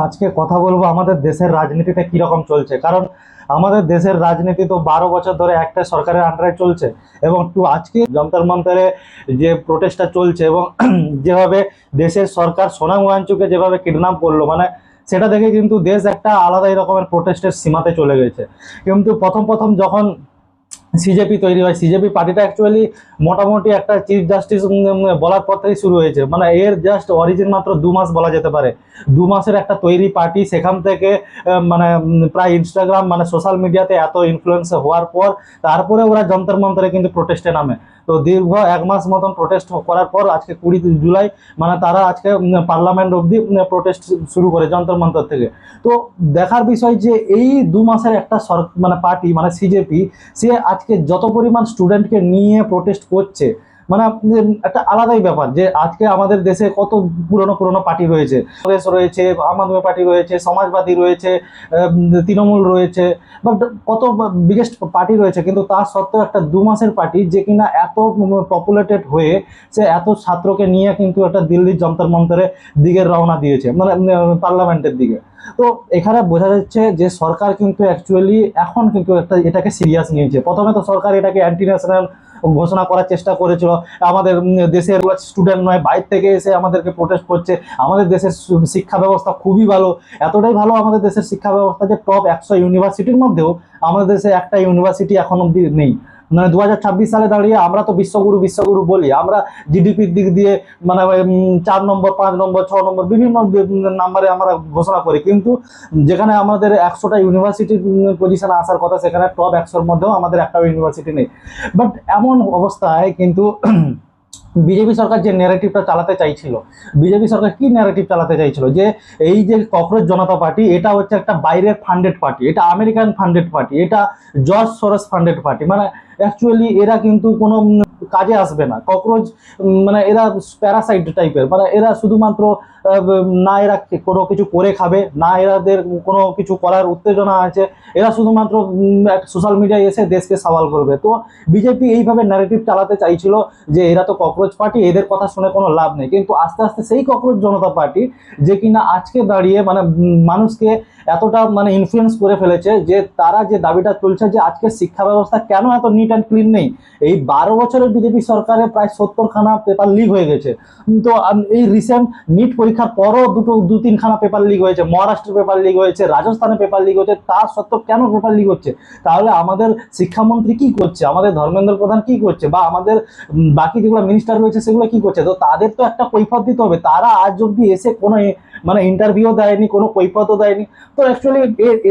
আজকে কথা বলবো আমাদের দেশের রাজনীতিতে কিরকম চলছে। কারণ আমাদের দেশের রাজনীতি তো 12 বছর ধরে একটা সরকারের আন্ডারে চলছে, এবং আজকে যন্তর মন্তরে যে প্রোটেস্টটা চলছে এবং যেভাবে দেশের সরকার সোনাম ওয়াংচুককে যেভাবে কিডন্যাপ করলো, মানে সেটা দেখে কিন্তু দেশ একটা আলাদাই রকমের প্রোটেস্টের সীমাতে চলে গেছে। কিন্তু প্রথম প্রথম যখন সিজেপি তৈরি হয়, সিজেপি পার্টিটা অ্যাকচুয়ালি মোটামুটি একটা চিফ জাস্টিস বলার পর থেকেই শুরু হয়েছে, মানে এর জাস্ট অরিজিন মাত্র 2 মাস বলা যেতে পারে। 2 মাসের একটা তৈরি পার্টি, সেখান থেকে মানে প্রায় ইনস্টাগ্রাম মানে সোশ্যাল মিডিয়াতে এত ইনফ্লুয়েন্স হওয়ার পর তারপরে ওরা যন্তর মন্তরে কিন্তু প্রোটেস্টে নামে। তো দীর্ঘ 1 মাস মতন প্রোটেস্ট করার পর আজকে 20 জুলাই মানে তারা আজকে পার্লামেন্ট অব্দি প্রোটেস্ট শুরু করে যন্তর মন্তর থেকে। তো দেখার বিষয় যে এই 2 মাসের একটা মানে পার্টি মানে সিজেপি, সে আজকে যত পরিমাণ স্টুডেন্টকে নিয়ে প্রোটেস্ট করছে, মানে একটা আলাদাই ব্যাপার যে আজকে আমাদের দেশে কত পুরনো পুরনো পার্টি রয়েছে, কংগ্রেস রয়েছে, আম আদমি পার্টি রয়েছে, সমাজবাদী রয়েছে, তৃণমূল রয়েছে, বাট কত বিগেস্ট পার্টি রয়েছে, কিন্তু তার সত্ত্বেও একটা 2 মাসের পার্টি যে কিনা এত পপুলেটেড হয়ে সে এত ছাত্রকে নিয়ে কিন্তু একটা দিল্লির যন্তর মন্তরে দিকে রওনা দিয়েছে, মানে পার্লামেন্টের দিকে। তো এখানে বোঝা যাচ্ছে যে সরকার কিন্তু অ্যাকচুয়ালি এখন কিন্তু একটা এটাকে সিরিয়াস নিয়েছে। প্রথমে তো সরকার এটাকে অ্যান্টি ন্যাশনাল ঘোষণা করার চেষ্টা করেছিল, আমাদের দেশের স্টুডেন্ট নয়, বাইরে থেকে এসে আমাদেরকে প্রোটেস্ট করছে। আমাদের দেশের শিক্ষা ব্যবস্থা খুবই ভালো, এতটাই ভালো আমাদের দেশের শিক্ষা ব্যবস্থা যে টপ 100 ইউনিভার্সিটির মধ্যেও আমাদের দেশে একটা ইউনিভার্সিটি এখন অব্দি নেই। মানে 2026 সালে দাঁড়িয়ে আমরা তো বিশ্বগুরু বিশ্বগুরু বলি, আমরা জিডিপির দিক দিয়ে মানে 4 নম্বর, 5 নম্বর, 6 নম্বর বিভিন্ন নাম্বারে আমরা ঘোষণা করি, কিন্তু যেখানে আমাদের 100টা ইউনিভার্সিটির পজিশনে আসার কথা, সেখানে টপ 100-র মধ্যেও আমাদের একটাও ইউনিভার্সিটি নেই। বাট এমন অবস্থায় কিন্তু বিজেপি সরকার যে ন্যারেটিভটা চালাতে চাইছিল, বিজেপি সরকার কি ন্যারেটিভ চালাতে চাইছিল যে এই যে ককরোচ জনতা পার্টি, এটা হচ্ছে একটা বাইরের ফান্ডেড পার্টি, এটা আমেরিকান ফান্ডেড পার্টি, এটা জর্জ সরস ফান্ডেড পার্টি, মানে অ্যাকচুয়ালি এরা কিন্তু কোনো কাজে আসবে না। ককরোচ মানে এরা প্যারাসাইট টাইপের, মানে এরা শুধুমাত্র না এরা কোনো কিছু করে খাবে, না এরাদের কোনো কিছু করার উত্তেজনা আছে, এরা শুধুমাত্র সোশ্যাল মিডিয়ায় এসে দেশকে সওয়াল করবে। তো বিজেপি এইভাবে ন্যারেটিভ চালাতে চাইছিল যে এরা তো ককরোচ পার্টি, এদের কথা শুনে কোনো লাভ নেই। কিন্তু আস্তে আস্তে সেই ককরোচ জনতা পার্টি যে কিনা আজকে দাঁড়িয়ে মানে মানুষকে এতটা মানে ইনফ্লুয়েন্স করে ফেলেছে যে তারা যে দাবিটা তুলছে যে আজকের শিক্ষা ব্যবস্থা কেন এত নিট অ্যান্ড ক্লিন নেই। এই 12 বছরের বিজেপি সরকারের প্রায় 70খানা পেপার লিক হয়ে গেছে। তো এই রিসেন্ট নিট পরীক্ষার পরও 2-3খানা পেপার লিক হয়েছে, মহারাষ্ট্রের পেপার লিক হয়েছে, রাজস্থানে পেপার লিক হয়েছে। তার সত্ত্বেও কেন পেপার লিক হচ্ছে? তাহলে আমাদের শিক্ষামন্ত্রী কি করছে, আমাদের ধর্মেন্দ্র প্রধান কি করছে, বা আমাদের বাকি যেগুলো মিনিস্টার রয়েছে সেগুলো কি করছে? তো তাদের তো একটা কৈফিয়ত দিতে হবে। তারা আজ অব্দি এসে কোনো মানে ইন্টারভিউ দেয়নি, কোনো কৈফিয়তও দেয়নি। তো অ্যাকচুয়ালি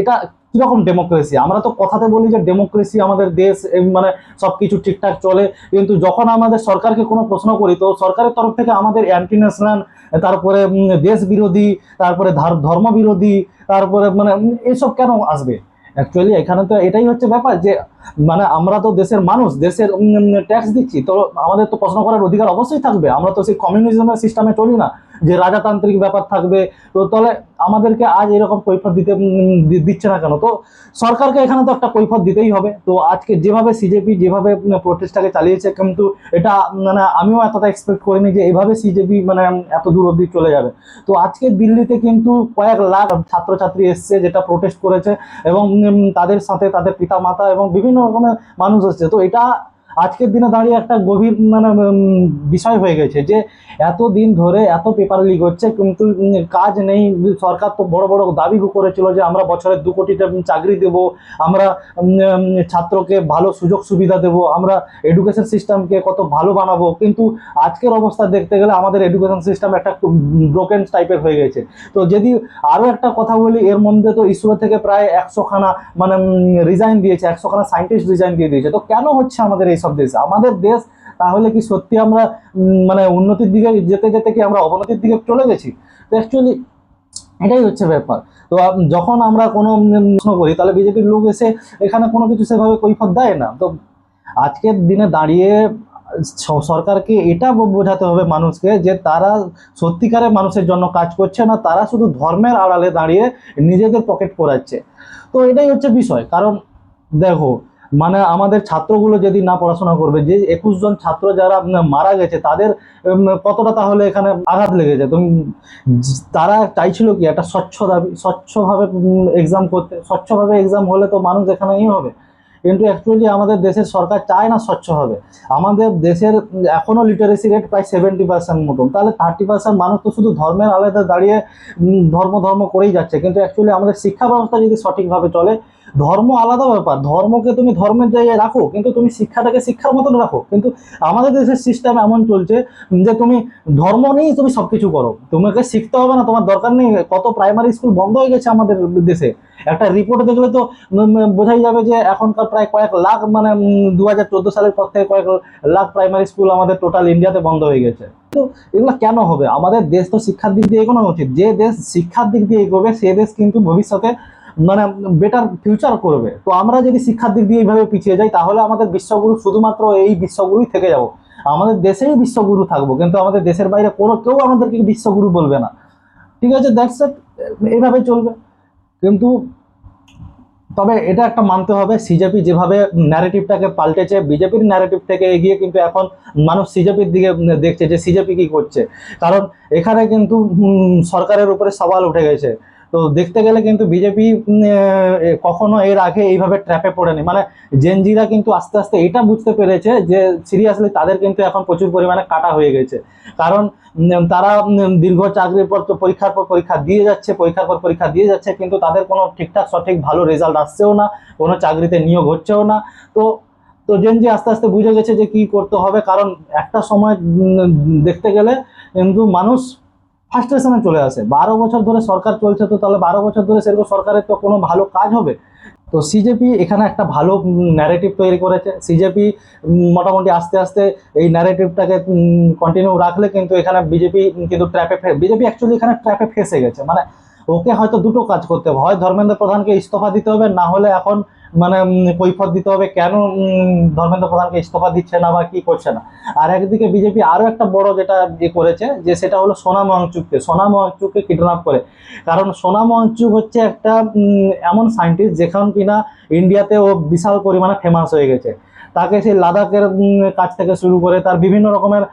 এটা কিরকম ডেমোক্রেসি? আমরা তো কথাতে বলি যে ডেমোক্রেসি আমাদের দেশ, মানে সবকিছু ঠিকঠাক চলে, কিন্তু যখন আমাদের সরকারকে কোনো প্রশ্ন করি তো সরকারের তরফ থেকে আমাদের অ্যান্টি ন্যাশনাল, তারপরে দেশ বিরোধী, তারপরে ধর্ম বিরোধী, তারপরে মানে এইসব কেন আসবে? অ্যাকচুয়ালি এখানে তো এটাই হচ্ছে ব্যাপার যে মানে আমরা তো দেশের মানুষ, দেশের ট্যাক্স দিচ্ছি, তো আমাদের তো প্রশ্ন করার অধিকার অবশ্যই থাকবে। আমরা তো সেই কমিউনিজমের সিস্টেমে চলি না যে রাজাতান্ত্রিক ব্যাপার থাকবে। তো তাহলে আমাদেরকে আজ এরকম কৈফিয়ত দিতে দিচ্ছে না কেন? তো সরকারকে এখানে তো একটা কৈফিয়ত দিতেই হবে। তো আজকে যেভাবে সিজেপি যেভাবে প্রোটেস্টটাকে চালিয়েছে, কিন্তু এটা মানে আমিও এতটা এক্সপেক্ট করিনি যে এইভাবে সিজেপি মানে এত দূর অব্দি চলে যাবে। তো আজকে দিল্লিতে কিন্তু কয়েক লাখ ছাত্রছাত্রী এসছে, যেটা প্রোটেস্ট করেছে, এবং তাদের সাথে তাদের পিতা মাতা এবং বিভিন্ন রকমের মানুষ এসছে। তো এটা আজকের দিনে দাঁড়িয়ে একটা গভীর মানে বিষয় হয়ে গেছে যে এত দিন ধরে এত পেপার লিক হচ্ছে, কিন্তু কাজ নেই। সরকার তো বড় বড় দাবি করেছিল যে আমরা বছরে 2 কোটি চাকরি দেব, আমরা ছাত্রকে ভালো সুযোগ সুবিধা দেব, আমরা এডুকেশন সিস্টেমকে কত ভালো বানাবো। কিন্তু আজকের অবস্থা দেখতে গেলে আমাদের এডুকেশন সিস্টেম একটা ব্রোকেন টাইপের হয়ে গেছে। তো যদি আরও একটা কথা বলি, এর মধ্যে তো ইসরো থেকে প্রায় 100খানা মানে রিজাইন দিয়েছে, 100খানা সায়েন্টিস্ট রিজাইন দিয়ে দিয়েছে। তো কেন হচ্ছে আমাদের এইসব দেশে? আমাদের দেশ তাহলে কি সত্যি আমরা মানে উন্নতির দিকে যেতে যেতে কি আমরা অবনতির দিকে চলে গেছি? তো অ্যাকচুয়ালি এটাই হচ্ছে ব্যাপার। তো যখন আমরা কোনো প্রশ্ন করি তাহলে বিজেপির লোক এসে এখানে কোনো কিছু সেভাবে কৈফিয়ত দেয় না। তো আজকের দিনে দাঁড়িয়ে সরকারকে এটা বোঝাতে হবে মানুষকে যে তারা সত্যিকারের মানুষের জন্য কাজ করছে না, তারা শুধু ধর্মের আড়ালে দাঁড়িয়ে নিজেদের পকেট পোড়াচ্ছে। তো এটাই হচ্ছে বিষয়। কারণ দেখো, মানে আমাদের ছাত্রগুলো যদি না পড়াশোনা করবে, যে 21 জন ছাত্র যারা মারা গেছে তাদের কতটা তাহলে এখানে আঘাত লেগেছে। তুমি তারা চাইছিল কি একটা স্বচ্ছ দাবি, স্বচ্ছভাবে এক্সাম করতে, স্বচ্ছভাবে এক্সাম হলে তো মানুষ এখানে হবে। কিন্তু অ্যাকচুয়ালি আমাদের দেশের সরকার চায় না স্বচ্ছ হবে। আমাদের দেশের এখনো লিটারেসি রেট প্রায় 70% মতন, তাহলে 30% মানুষ তো শুধু ধর্মের আলাদা দাঁড়িয়ে ধর্ম ধর্ম করেই যাচ্ছে। কিন্তু অ্যাকচুয়ালি আমাদের শিক্ষা ব্যবস্থা যদি সঠিকভাবে চলে, ধর্ম আলাদা ব্যাপার, ধর্মকে তুমি ধর্মের জায়গায় রাখো, কিন্তু তুমি শিক্ষাটাকে শিক্ষার মতন রাখো। কিন্তু আমাদের দেশের সিস্টেম এমন চলছে যে তুমি ধর্ম নিয়েই তুমি সবকিছু করো, তোমাকে শিখতে হবে না, তোমার দরকার নেই। কত প্রাইমারি স্কুল বন্ধ হয়ে গেছে আমাদের দেশে, একটা রিপোর্ট দেখলে তো বোঝাই যাবে যে এখনকার প্রায় কয়েক লাখ, মানে 2014 সালের পর থেকে কয়েক লাখ প্রাইমারি স্কুল আমাদের টোটাল ইন্ডিয়াতে বন্ধ হয়ে গেছে। তো এগুলো কেন হবে? আমাদের দেশ তো শিক্ষার দিক দিয়ে এগোনো উচিত। যে দেশ শিক্ষার দিক দিয়ে এগোবে সে দেশ কিন্তু ভবিষ্যতে মানে বেটার ফিউচার করবে। তো আমরা যদি শিক্ষার দিক দিয়ে এইভাবে পিছিয়ে যাই, তাহলে আমাদের বিশ্বগুরু শুধুমাত্র এই বিশ্বগুরুই থেকে যাব, আমাদের দেশেই বিশ্বগুরু থাকবো, কিন্তু আমাদের দেশের বাইরে কোনো কেউ আমাদেরকে বিশ্বগুরু বলবে না। ঠিক আছে, দ্যাটস ইট, এইভাবে চলবে। কিন্তু তবে এটা একটা মানতে হবে, সিজেপি যেভাবে ন্যারেটিভটাকে পাল্টেছে, বিজেপির ন্যারেটিভ থেকে এগিয়ে কিন্তু এখন মানুষ সিজেপির দিকে দেখছে যে সিজেপি কি করছে। কারণ এখানে কিন্তু সরকারের উপরে সওয়াল উঠে গেছে। তো দেখতে গেলে কিন্তু বিজেপি কখনো এর আগে এইভাবে ট্র্যাপে পড়েনি। মানে জেনজিরা কিন্তু আস্তে আস্তে এটা বুঝতে পেরেছে যে সিরিয়াসলি তাদের কিন্তু এখন প্রচুর পরিমাণে কাটা হয়ে গেছে। কারণ তারা দীর্ঘ চাকরির পর তো পরীক্ষার পর পরীক্ষা দিয়ে যাচ্ছে, পরীক্ষার পর পরীক্ষা দিয়ে যাচ্ছে, কিন্তু তাদের কোনো ঠিকঠাক সঠিক ভালো রেজাল্ট আসছেও না, কোনো চাকরিতে নিয়োগ হচ্ছেও না। তো তো জেনজি আস্তে আস্তে বুঝে গেছে যে কি করতে হবে। কারণ একটা সময় দেখতে গেলে কিন্তু মানুষ ফার্স্ট্রেশনে চলে আসে। 12 বছর ধরে সরকার চলছে, তো তাহলে 12 বছর ধরে সেরকম সরকারের তো কোনো ভালো কাজ হবে? তো সিজেপি এখানে একটা ভালো ন্যারেটিভ তৈরি করেছে। সিজেপি মোটামুটি আস্তে আস্তে এই ন্যারেটিভটাকে কন্টিনিউ রাখলে কিন্তু এখানে বিজেপি কিন্তু বিজেপি অ্যাকচুয়ালি এখানে ট্র্যাপে ফেসে গেছে। মানে ওকে হয়তো দুটো কাজ করতে হবে, হয় ধর্মেন্দ্র প্রধানকে ইস্তফা দিতে হবে, না হলে এখন মানে কৈফত দিতে হবে কেন ধর্মেন্দ্র প্রধানকে ইস্তফা দিচ্ছে না বা কি করছে না। আর একদিকে বিজেপি আরো একটা বড় যেটা করেছে, যে সেটা হলো সোনাম ওয়াংচুককে কিডন্যাপ করে। কারণ সোনাম ওয়াংচুক হচ্ছে একটা এমন সায়েন্টিস্ট যেখান কিনা ইন্ডিয়াতে ও বিশাল পরিমাণে ফেমাস হয়ে গেছে। তাকে সেই লাদাখের কাজ থেকে শুরু করে তার বিভিন্ন রকমের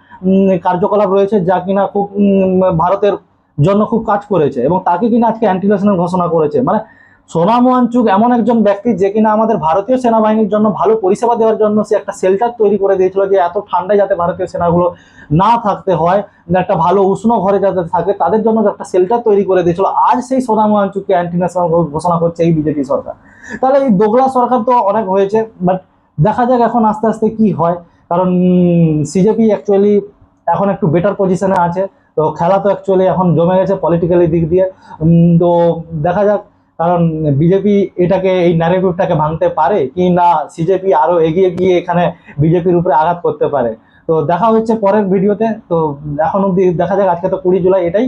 কার্যকলাপ রয়েছে, যা কিনা খুব ভারতের জন্য খুব কাজ করেছে, এবং তাকে কিনা আজকে অ্যান্টি ন্যাশনাল ঘোষণা করেছে। মানে সোনাম ওয়াংচুক এমন একজন ব্যক্তি যে কিনা আমাদের ভারতীয় সেনাবাহিনীর জন্য ভালো পরিষেবা দেওয়ার জন্য সে একটা শেল্টার তৈরি করে দিয়েছিল, যে এত ঠান্ডায় যাতে ভারতীয় সেনাগুলো না থাকতে হয়, একটা ভালো উষ্ণ ঘরে যাতে থাকে, তাদের জন্য একটা শেল্টার তৈরি করে দিয়েছিল। আজ সেই সোনাম ওয়াংচুককে অ্যান্টি ন্যাশনাল ঘোষণা করছে এই বিজেপি সরকার। তাহলে এই দোগলা সরকার তো অনেক হয়েছে, বাট দেখা যাক এখন আস্তে আস্তে কি হয়। কারণ সিজেপি অ্যাকচুয়ালি এখন একটু বেটার পজিশনে আছে। তো খেলা তো অ্যাকচুয়ালি এখন জমে গেছে পলিটিক্যালি দিক দিয়ে। তো দেখা যাক, কারণ বিজেপি এটাকে এই ন্যারেটিভটাকে ভাঙতে পারে কি না, সিজেপি আরো এগিয়ে গিয়ে এখানে বিজেপির উপরে আঘাত করতে পারে। তো দেখা হচ্ছে পরের ভিডিওতে। তো এখন অব্দি দেখা যাক, আজকে তো 20 জুলাই, এটাই।